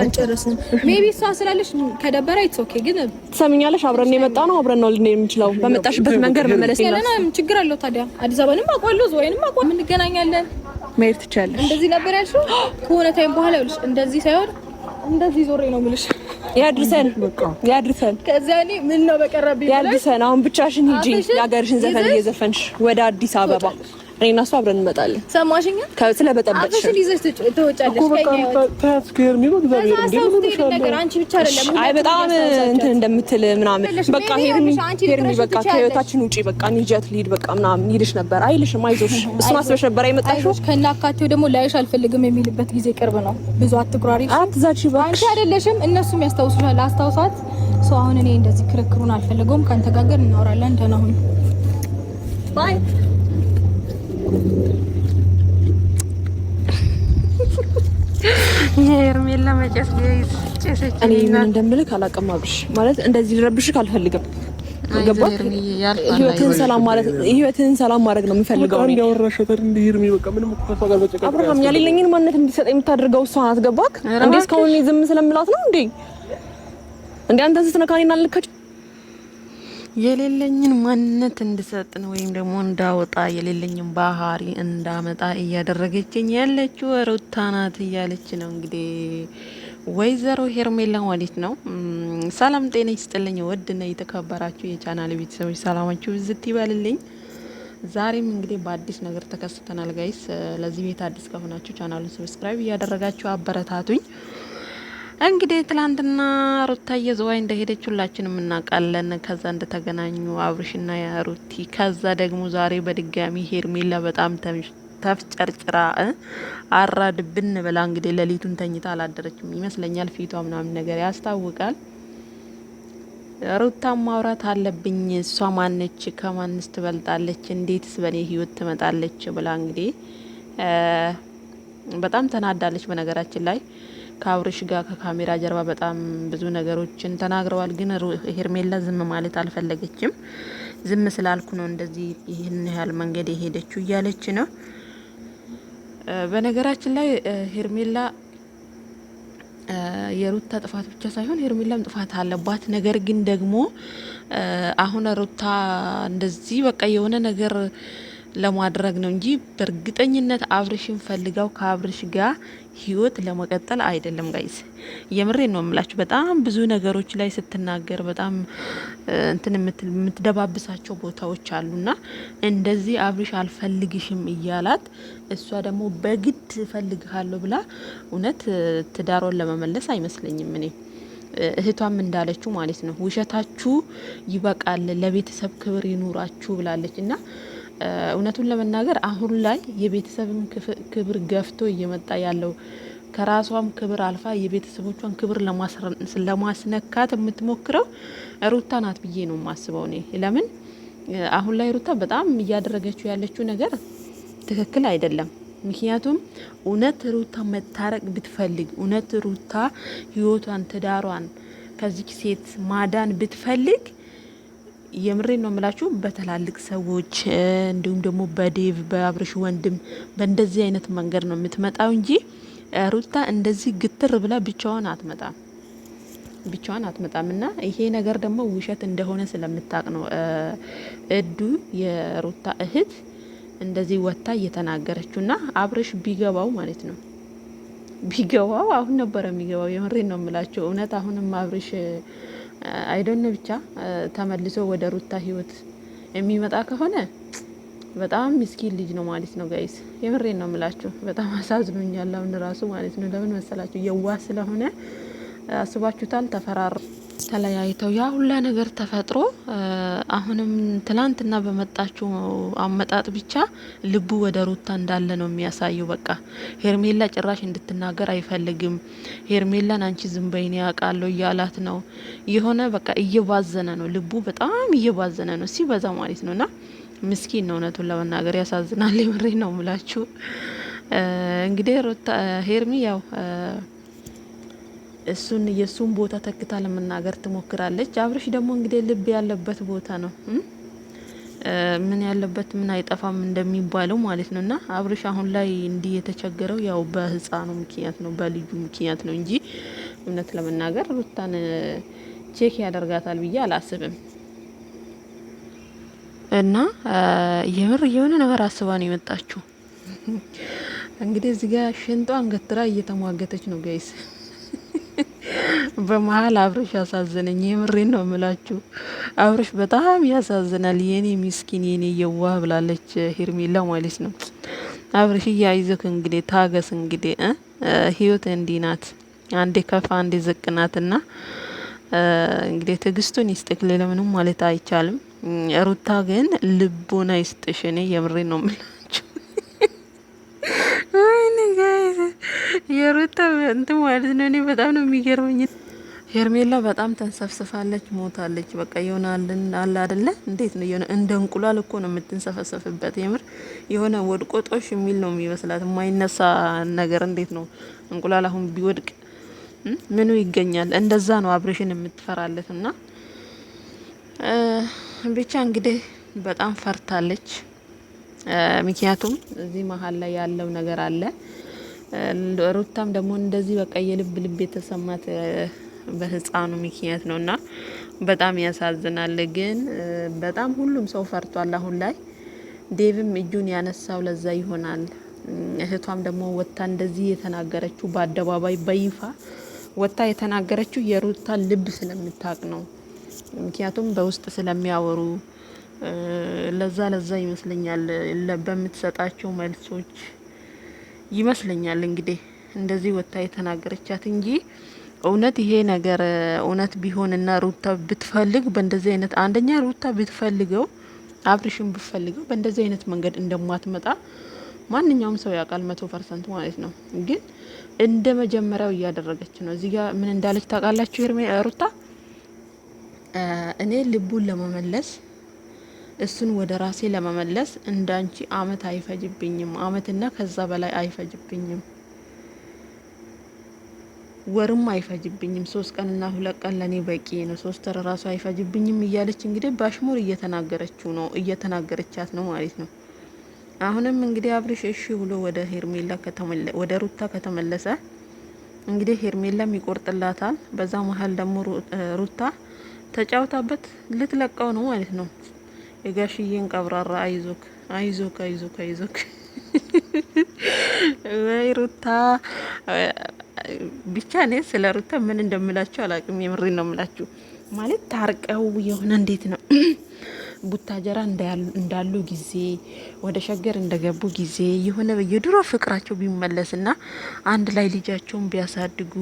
አልጨረስንም ሜቢ እሷ ስላለሽ ከደበረ ኢትስ ኦኬ ግን ትሰሚኛለሽ አብረን የመጣ ነው አብረን ነው ልንሄድ የምንችለው በመጣሽበት መንገድ መመለስ ያለና ችግር አለው ታዲያ አዲስ አበባንም አቋለው ወይንም አቋም እንገናኛለን መሄድ ትችያለሽ እንደዚህ ነበር ያልሽው ከሆነ ታይም በኋላ ይልሽ እንደዚህ ሳይሆን እንደዚህ ዞሬ ነው የምልሽ ያድርሰን ከዛ እኔ ምን ነው በቀረብኝ ያድርሰን አሁን ብቻሽን ሂጂ ያገርሽን ዘፈን እየዘፈንሽ ወደ አዲስ አበባ እኔና እሷ አብረን እንመጣለን ሰማሽኝ ስለበጠበጥሽ ይዘሽ ትወጫለሽ ታስከር የሚለው እግዚአብሔር ነገር አንቺ ብቻ አይደለም አይ በጣም እንትን እንደምትል ምናምን በቃ ሄርሚ በቃ ከህይወታችን ውጪ በቃ ንጀት ሊድ በቃ ምናምን ይልሽ ነበር አይልሽም አይዞሽ እሱን አስበሽ ነበር አይመጣሽው ከናካቴው ደግሞ ላይሽ አልፈልግም የሚልበት ጊዜ ቅርብ ነው ብዙ አትኩራሪ አትዛቺ ባክሽ አንቺ አይደለሽም እነሱም ያስታውሱሻል አስታውሳት ሰው አሁን እኔ እንደዚህ ክርክሩን አልፈልገውም ካንተ ጋር እናወራለን ደህና ሁን ባይ የሄርሜላ መጨስ ጨሰች እኔ ምን እንደምልክ አላውቅም አብርሽ ማለት እንደዚህ ረብሽክ አልፈልግም ገባክ ህይወትን ሰላም ማድረግ ነው የምፈልገው አንድ ያወራሽ ተር እንደ ሄርሜ በቃ ምንም እኮ ጋር በጨቀ አብርሃም ያለኝን ማንነት እንዲሰጥ የምታደርገው እሷ ናት ገባክ እንዴ እስካሁን ዝም ስለምላት ነው እንዴ አንተ ስትነካኝና አልልካች የሌለኝን ማንነት እንድሰጥ ነው ወይም ደግሞ እንዳወጣ የሌለኝን ባህሪ እንዳመጣ እያደረገችኝ ያለችው ሩታ ናት እያለች ነው እንግዲህ ወይዘሮ ሄርሜላ ማለት ነው። ሰላም ጤና ይስጥልኝ ውድና የተከበራችሁ የቻናል ቤተሰቦች ሰላማችሁ ብዝት ይበልልኝ። ዛሬም እንግዲህ በአዲስ ነገር ተከስተናል ጋይስ። ለዚህ ቤት አዲስ ከሆናችሁ ቻናሉን ሰብስክራይብ እያደረጋችሁ አበረታቱኝ። እንግዲህ ትላንትና ሩታዬ ዝዋይ እንደሄደች ሁላችንም እናውቃለን። ከዛ እንደተገናኙ አብርሽና ሩቲ ከዛ ደግሞ ዛሬ በድጋሚ ሄርሜላ በጣም ተፍጨርጭራ አራድብን ብላ እንግዲህ ሌሊቱን ተኝታ አላደረችም ይመስለኛል። ፊቷ ምናምን ነገር ያስታውቃል። ሩታ ማውራት አለብኝ እሷ ማነች ከማንስ ትበልጣለች እንዴትስ በኔ ህይወት ትመጣለች ብላ እንግዲህ በጣም ተናዳለች። በነገራችን ላይ ከአብርሽ ጋር ከካሜራ ጀርባ በጣም ብዙ ነገሮችን ተናግረዋል። ግን ሄርሜላ ዝም ማለት አልፈለገችም። ዝም ስላልኩ ነው እንደዚህ ይህን ያህል መንገድ የሄደችው እያለች ነው። በነገራችን ላይ ሄርሜላ የሩታ ጥፋት ብቻ ሳይሆን ሄርሜላም ጥፋት አለባት። ነገር ግን ደግሞ አሁን ሩታ እንደዚህ በቃ የሆነ ነገር ለማድረግ ነው እንጂ በእርግጠኝነት አብርሽን ፈልጋው ከአብርሽ ጋር ህይወት ለመቀጠል አይደለም ጋይስ። የምሬን ነው የምላችሁ። በጣም ብዙ ነገሮች ላይ ስትናገር በጣም እንትን የምትደባብሳቸው ቦታዎች አሉና እንደዚህ አብርሽ አልፈልግሽም እያላት እሷ ደግሞ በግድ ፈልግሃለሁ ብላ እውነት ትዳሮን ለመመለስ አይመስለኝም እኔ እህቷም እንዳለችው ማለት ነው። ውሸታችሁ ይበቃል፣ ለቤተሰብ ክብር ይኑራችሁ ብላለች እና እውነቱን ለመናገር አሁን ላይ የቤተሰብን ክብር ገፍቶ እየመጣ ያለው ከራሷም ክብር አልፋ የቤተሰቦቿን ክብር ለማስነካት የምትሞክረው ሩታ ናት ብዬ ነው የማስበው እኔ። ለምን አሁን ላይ ሩታ በጣም እያደረገችው ያለችው ነገር ትክክል አይደለም። ምክንያቱም እውነት ሩታ መታረቅ ብትፈልግ፣ እውነት ሩታ ህይወቷን ትዳሯን ከዚህ ሴት ማዳን ብትፈልግ የምሬን ነው የምላችሁ በትላልቅ ሰዎች እንዲሁም ደግሞ በዴቭ በአብርሽ ወንድም በእንደዚህ አይነት መንገድ ነው የምትመጣው እንጂ ሩታ እንደዚህ ግትር ብላ ብቻዋን አትመጣም። እና ይሄ ነገር ደግሞ ውሸት እንደሆነ ስለምታቅ ነው እዱ የሩታ እህት እንደዚህ ወታ እየተናገረችውና አብርሽ ቢገባው ማለት ነው ቢገባው አሁን ነበረ የሚገባው። የምሬን ነው የምላችሁ እውነት አሁንም አብርሽ አይዶን ብቻ ተመልሶ ወደ ሩታ ህይወት የሚመጣ ከሆነ በጣም ምስኪን ልጅ ነው ማለት ነው ጋይስ። የምሬን ነው የምላችሁ በጣም አሳዝኖኛል አሁን ራሱ ማለት ነው። ለምን መሰላችሁ? የዋህ ስለሆነ አስባችሁታል። ተለያይተው ያ ሁላ ነገር ተፈጥሮ አሁንም ትላንትና በመጣችው አመጣጥ ብቻ ልቡ ወደ ሩታ እንዳለ ነው የሚያሳየው። በቃ ሄርሜላ ጭራሽ እንድትናገር አይፈልግም። ሄርሜላን አንቺ ዝም በይኔ ያውቃለሁ እያላት ነው። የሆነ በቃ እየባዘነ ነው ልቡ፣ በጣም እየባዘነ ነው ሲበዛ ማለት ነውና ምስኪን ነው እውነቱን ለመናገር ያሳዝናል። የምሬ ነው ምላችሁ። እንግዲህ ሩታ ሄርሚ ያው እሱን የሱን ቦታ ተክታ ለመናገር ትሞክራለች። አብርሽ ደግሞ እንግዲህ ልብ ያለበት ቦታ ነው ምን ያለበት ምን አይጠፋም እንደሚባለው ማለት ነውና አብርሽ አሁን ላይ እንዲህ የተቸገረው ያው በህፃኑ ምክንያት ነው በልጁ ምክንያት ነው እንጂ እውነት ለመናገር ሩታን ቼክ ያደርጋታል ብዬ አላስብም። እና የምር የሆነ ነገር አስባ ነው የመጣችው። እንግዲህ እዚህ ጋር ሽንጧን ገትራ እየተሟገተች ነው ጋይስ። በመሀል አብርሽ ያሳዝነኝ። የምሬን ነው የምላችሁ። አብርሽ በጣም ያሳዝናል። የኔ ሚስኪን የኔ የዋህ ብላለች ሄርሜላ ማለት ነው። አብርሽ እያይዘክ እንግዲህ ታገስ። እንግዲህ ህይወት እንዲህ ናት። አንዴ ከፋ አንዴ ዝቅ ናትና እንግዲህ ትዕግስቱን ይስጥክ። ሌላ ምንም ማለት አይቻልም። ሩታ ግን ልቦና ይስጥሽ። እኔ የምሬን ነው የምላችሁ። የሩታ እንትን ማለት ነው። እኔ በጣም ነው የሚገርመኝ። ሄርሜላ በጣም ተንሰፍስፋለች፣ ሞታለች። በቃ የሆነ አለ አይደለ? እንዴት ነው የሆነ እንደ እንቁላል እኮ ነው የምትንሰፈሰፍበት። የምር የሆነ ወድቆ ጦሽ የሚል ነው የሚመስላት፣ የማይነሳ ነገር። እንዴት ነው እንቁላል አሁን ቢወድቅ ምኑ ይገኛል? እንደዛ ነው አብርሽን የምትፈራለት እና ብቻ እንግዲህ በጣም ፈርታለች። ምክንያቱም እዚህ መሀል ላይ ያለው ነገር አለ። ሩታም ደግሞ እንደዚህ በቃ የልብ ልብ የተሰማት በህፃኑ ምክንያት ነውና በጣም ያሳዝናል። ግን በጣም ሁሉም ሰው ፈርቷል አሁን ላይ። ዴቭም እጁን ያነሳው ለዛ ይሆናል። እህቷም ደግሞ ወታ እንደዚህ የተናገረችው በአደባባይ በይፋ ወታ የተናገረችው የሩታ ልብ ስለምታቅ ነው። ምክንያቱም በውስጥ ስለሚያወሩ ለዛ ይመስለኛል በምትሰጣቸው መልሶች ይመስለኛል እንግዲህ እንደዚህ ወታ የተናገረቻት እንጂ እውነት ይሄ ነገር እውነት ቢሆንና ሩታ ብትፈልግ በእንደዚህ አይነት አንደኛ ሩታ ብትፈልገው አብርሽን ብትፈልገው በእንደዚህ አይነት መንገድ እንደማትመጣ ማንኛውም ሰው ያውቃል 100% ማለት ነው። ግን እንደ መጀመሪያው እያደረገች ነው። እዚህ ጋር ምን እንዳለች ታውቃላችሁ? ሩታ እኔ ልቡን ለመመለስ እሱን ወደ ራሴ ለመመለስ እንዳንቺ አመት አይፈጅብኝም፣ አመትና ከዛ በላይ አይፈጅብኝም፣ ወርም አይፈጅብኝም፣ 3 ቀንና 2 ቀን ለኔ በቂ ነው፣ 3 ወር ራሱ አይፈጅብኝም እያለች እንግዲህ ባሽሙር እየተናገረቻት ነው ማለት ነው። አሁንም እንግዲህ አብርሽ እሺ ብሎ ወደ ሩታ ከተመለሰ እንግዲህ ሄርሜላም ይቆርጥላታል። በዛ መሀል ደግሞ ሩታ ተጫውታበት ልትለቀው ነው ማለት ነው። የጋሽዬን ቀብራራ አይዞክ ወይ ሩታ። ብቻ እኔ ስለ ሩታ ምን እንደምላችሁ አላቅም። የምሬን ነው የምላችሁ። ማለት ታርቀው የሆነ እንዴት ነው ቡታጀራ እንዳሉ ጊዜ ወደ ሸገር እንደገቡ ጊዜ የሆነ የድሮ ፍቅራቸው ቢመለስና አንድ ላይ ልጃቸውን ቢያሳድጉ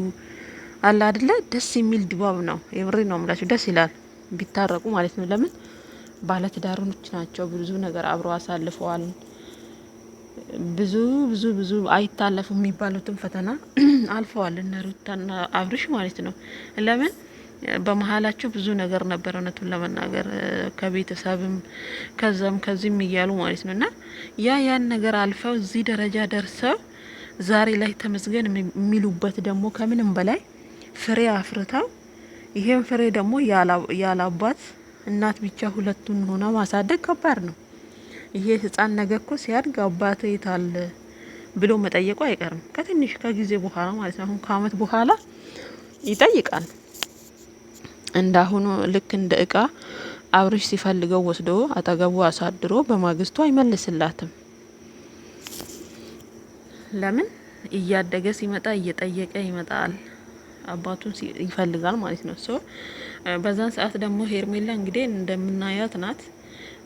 አለ አይደለ? ደስ የሚል ድባብ ነው። የምሬን ነው የምላችሁ። ደስ ይላል ቢታረቁ ማለት ነው። ለምን ባለትዳሮች ናቸው። ብዙ ነገር አብረው አሳልፈዋል። ብዙ አይታለፉ የሚባሉትን ፈተና አልፈዋል እነ ሩታና አብርሽ ማለት ነው። ለምን በመሀላቸው ብዙ ነገር ነበር፣ እውነቱን ለመናገር ከቤተሰብም ከዚህም እያሉ ማለት ነው። እና ያን ነገር አልፈው እዚህ ደረጃ ደርሰው ዛሬ ላይ ተመስገን የሚሉበት ደግሞ ከምንም በላይ ፍሬ አፍርተው ይሄን ፍሬ ደግሞ ያላባት እናት ብቻ ሁለቱን ሆና ማሳደግ ከባድ ነው። ይሄ ህፃን ነገ እኮ ሲያድግ አባቴ የታለ ብሎ መጠየቁ አይቀርም ከትንሽ ከጊዜ በኋላ ማለት ነው። አሁን ከአመት በኋላ ይጠይቃል። እንዳሁኑ ልክ እንደ እቃ አብርሽ ሲፈልገው ወስዶ አጠገቡ አሳድሮ በማግስቱ አይመልስላትም። ለምን እያደገ ሲመጣ እየጠየቀ ይመጣል። አባቱን ይፈልጋል ማለት ነው። በዛን ሰዓት ደግሞ ሄርሜላ እንግዲህ እንደምናያት ናት።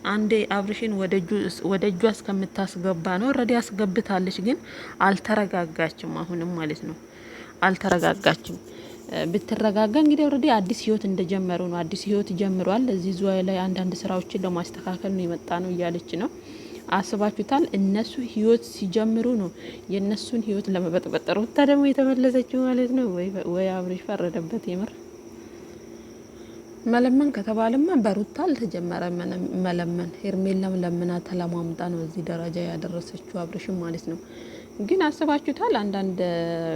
አንዴ አብርሽን ወደ እጇ እስከምታስገባ ነው። ኦልሬዲ አስገብታለች፣ ግን አልተረጋጋችም። አሁንም ማለት ነው አልተረጋጋችም። ብትረጋጋ እንግዲህ ኦልሬዲ አዲስ ህይወት እንደጀመሩ ነው። አዲስ ህይወት ጀምሯል። እዚህ ዙሪያ ላይ አንዳንድ ስራዎችን ለማስተካከል ነው የመጣ ነው እያለች ነው። አስባችሁታል? እነሱ ህይወት ሲጀምሩ ነው የእነሱን ህይወት ለመበጥበጥ ሩታ ደግሞ የተመለሰችው ማለት ነው። ወይ አብርሽ ፈረደበት። የምር መለመን ከተባለማ በሩታ አልተጀመረ መለመን። ሄርሜላም ለምና ተለማምጣ ነው እዚህ ደረጃ ያደረሰችው አብርሽም ማለት ነው። ግን አስባችሁታል? አንዳንድ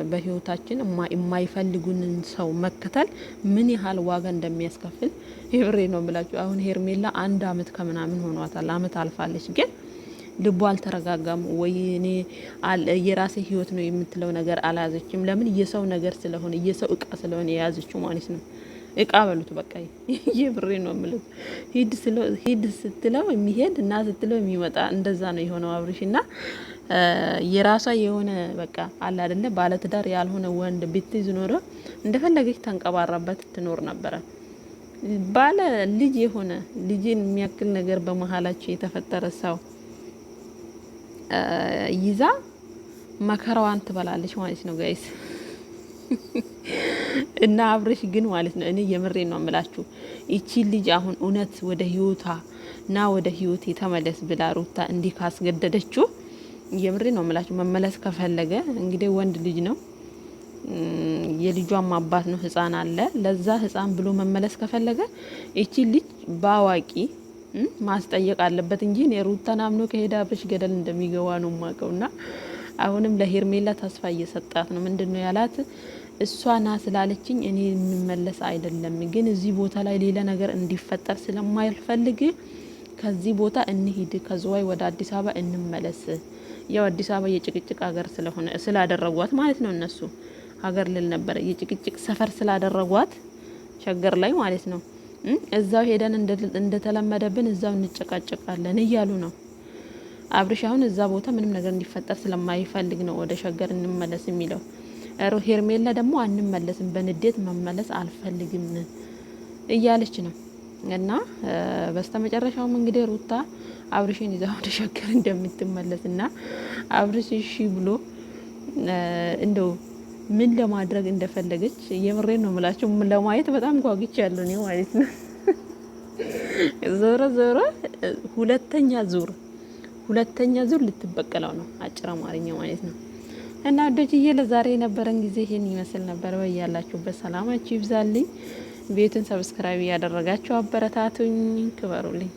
በህይወታችን የማይፈልጉንን ሰው መከተል ምን ያህል ዋጋ እንደሚያስከፍል ይብሬ ነው ብላችሁ። አሁን ሄርሜላ 1 አመት ከምናምን ሆኗታል፣ አመት አልፋለች። ግን ልቧ አልተረጋጋም ወይ እኔ የራሴ ህይወት ነው የምትለው ነገር አልያዘችም። ለምን? የሰው ነገር ስለሆነ የሰው እቃ ስለሆነ የያዘችው ማለት ነው። እቃ በሉት በቃ ይብሬ ነው የምለው። ሂድ ስትለው የሚሄድ እና ስትለው የሚመጣ እንደዛ ነው የሆነው አብርሽና የራሷ የሆነ በቃ አለ አይደለ ባለትዳር ያልሆነ ወንድ ብትይዝ ኖሮ እንደፈለገች ተንቀባራበት ትኖር ነበረ። ባለ ልጅ የሆነ ልጅን የሚያክል ነገር በመሀላቸው የተፈጠረ ሰው ይዛ መከራዋን ትበላለች ማለት ነው ጋይስ። እና አብርሽ ግን ማለት ነው እኔ የምሬን ነው የምላችሁ እቺ ልጅ አሁን እውነት ወደ ህይወቷ ና ወደ ህይወት የተመለስ ብላ ሩታ እንዲህ ካስገደደችው የምሬን ነው የምላችሁ መመለስ ከፈለገ እንግዲህ ወንድ ልጅ ነው የልጇም አባት ነው፣ ህፃን አለ። ለዛ ህፃን ብሎ መመለስ ከፈለገ እቺ ልጅ ባዋቂ ማስጠየቅ አለበት እንጂ ሩታን አምኖ ከሄደ አብርሽ ገደል እንደሚገባ ነው ማቀውና አሁንም ለሄርሜላ ተስፋ እየሰጣት ነው። ምንድነው ያላት? እሷ ና ስላለችኝ እኔ የምመለስ አይደለም፣ ግን እዚህ ቦታ ላይ ሌላ ነገር እንዲፈጠር ስለማይፈልግ ከዚህ ቦታ እንሂድ፣ ከዝዋይ ወደ አዲስ አበባ እንመለስ። ያው አዲስ አበባ የጭቅጭቅ ሀገር ስለሆነ ስላደረጓት ማለት ነው እነሱ ሀገር ልል ነበር የጭቅጭቅ ሰፈር ስላደረጓት ሸገር ላይ ማለት ነው። እዛው ሄደን እንደተለመደብን እዛው እንጨቃጨቃለን እያሉ ነው። አብርሽ አሁን እዛ ቦታ ምንም ነገር እንዲፈጠር ስለማይፈልግ ነው ወደ ሸገር እንመለስ የሚለው። ሄርሜላ ደግሞ አንመለስም፣ በንዴት መመለስ አልፈልግም እያለች ነው። እና በስተመጨረሻውም እንግዲህ ሩታ አብርሽን ይዛ ወደ ሸገር እንደምትመለስና አብርሽ እሺ ብሎ እንደው ምን ለማድረግ እንደፈለገች የምሬን ነው የምላችሁ ለማየት በጣም ጓጉቻለሁ ነው ማለት ነው። ዞሮ ዞሮ ሁለተኛ ዙር ልትበቀለው ነው፣ አጭር አማርኛ ማለት ነው። እና ወደጅዬ ለዛሬ የነበረን ጊዜ ይሄን ይመስል ነበር። በያላችሁበት ሰላማችሁ ይብዛልኝ። ቤቱን ሰብስክራይብ ያደረጋችሁ አበረታቱኝ፣ ክበሩልኝ።